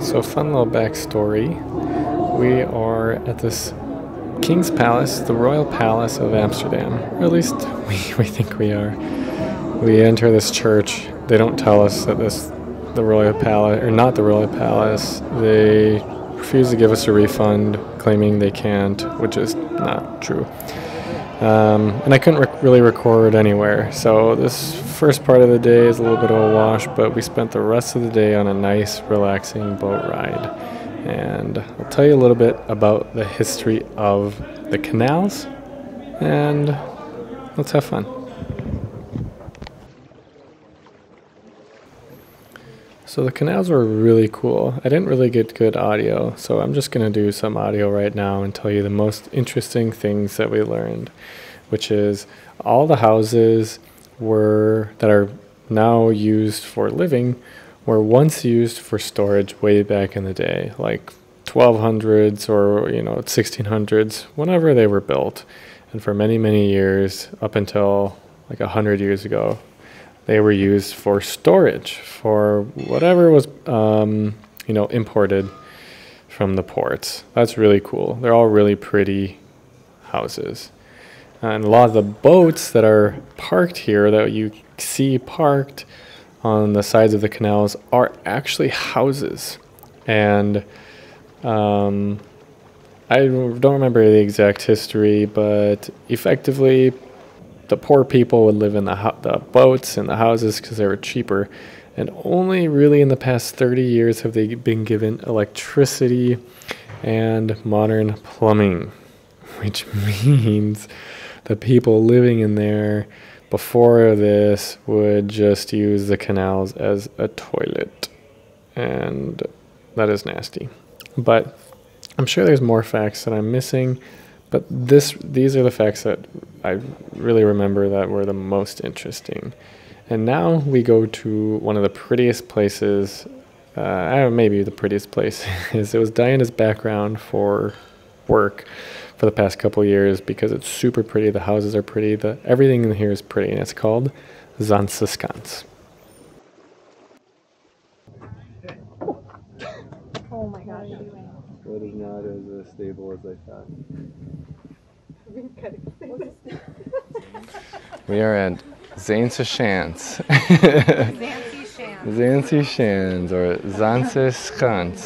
So fun little backstory. We are at this King's Palace, the Royal Palace of Amsterdam. Or at least we think we are. We enter this church. They don't tell us that the Royal Palace, or not the Royal Palace. They refuse to give us a refund, claiming they can't, which is not true. And I couldn't really record anywhere, so this first part of the day is a little bit of a wash, but we spent the rest of the day on a nice, relaxing boat ride. And I'll tell you a little bit about the history of the canals, and let's have fun. So the canals were really cool. I didn't really get good audio, so I'm just going to do some audio right now and tell you the most interesting things that we learned, which is all the houses that are now used for living were once used for storage way back in the day, like 1200s or 1600s, whenever they were built. And for many, many years, up until like 100 years ago, they were used for storage for whatever was, imported from the ports. That's really cool. They're all really pretty houses. And a lot of the boats that are parked here, that you see parked on the sides of the canals, are actually houses. And I don't remember the exact history, but effectively, the poor people would live in the boats and the houses because they were cheaper. And only really in the past 30 years have they been given electricity and modern plumbing, which means the people living in there before this would just use the canals as a toilet. And that is nasty. But I'm sure there's more facts that I'm missing. But these are the facts that I really remember that were the most interesting. And now we go to one of the prettiest places, maybe the prettiest place. It was Diana's background for work for the past couple of years because it's super pretty, the houses are pretty, everything in here is pretty, and it's called Zaanse Schans. Oh my gosh. Well, it is not as stable as I thought. We are at Zaanse Schans. Zaanse Schans, or Zaanse Schans.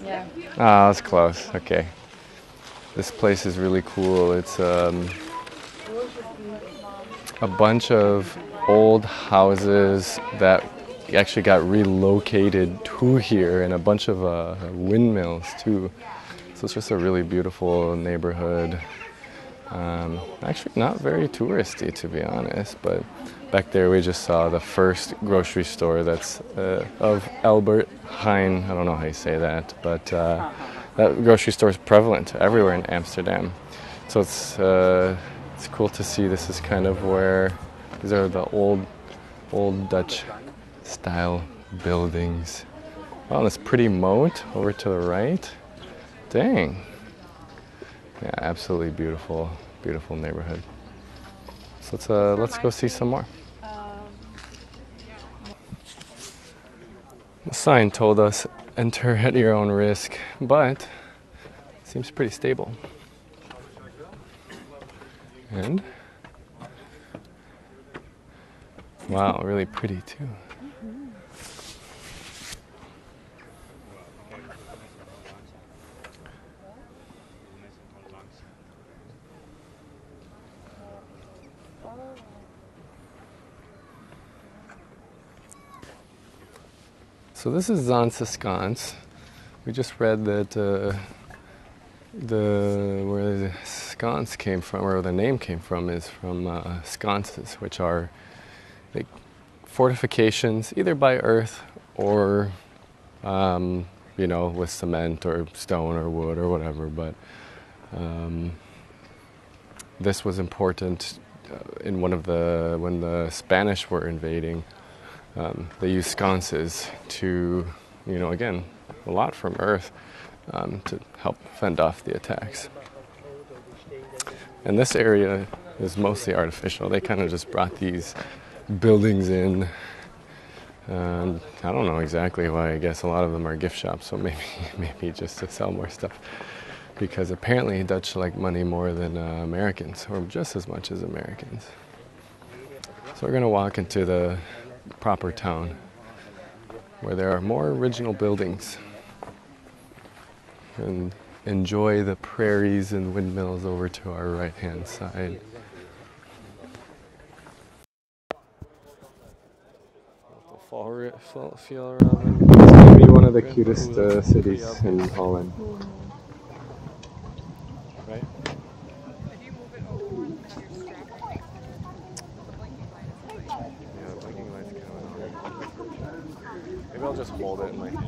Yeah. Ah, that's close. Okay. This place is really cool. It's a bunch of old houses that actually got relocated to here, and a bunch of windmills too. So it's just a really beautiful neighborhood. Actually not very touristy, to be honest, but back there we just saw the first grocery store that's of Albert Heijn. I don't know how you say that, but that grocery store is prevalent everywhere in Amsterdam. So it's cool to see. This is kind of where these are the old Dutch style buildings. Oh, this pretty moat over to the right. Dang. Yeah, absolutely beautiful, beautiful neighborhood. So let's go see some more. The sign told us enter at your own risk, but it seems pretty stable. And wow, really pretty too. So this is Zaanse Schans. We just read that where the sconce came from, or the name came from, is from sconces, which are like fortifications, either by earth or with cement or stone or wood or whatever. But this was important in when the Spanish were invading. They used sconces to, again, a lot from earth to help fend off the attacks. And this area is mostly artificial. They kind of just brought these buildings in And I don't know exactly why. I guess a lot of them are gift shops, so maybe just to sell more stuff. Because apparently Dutch like money more than Americans, or just as much as Americans. So we're gonna walk into the proper town, where there are more original buildings, and enjoy the prairies and windmills over to our right-hand side. Feel around. It's going to be one of the cutest cities in Holland. Right? Yeah, the blinking light's coming on. Maybe I'll just hold it in my hand.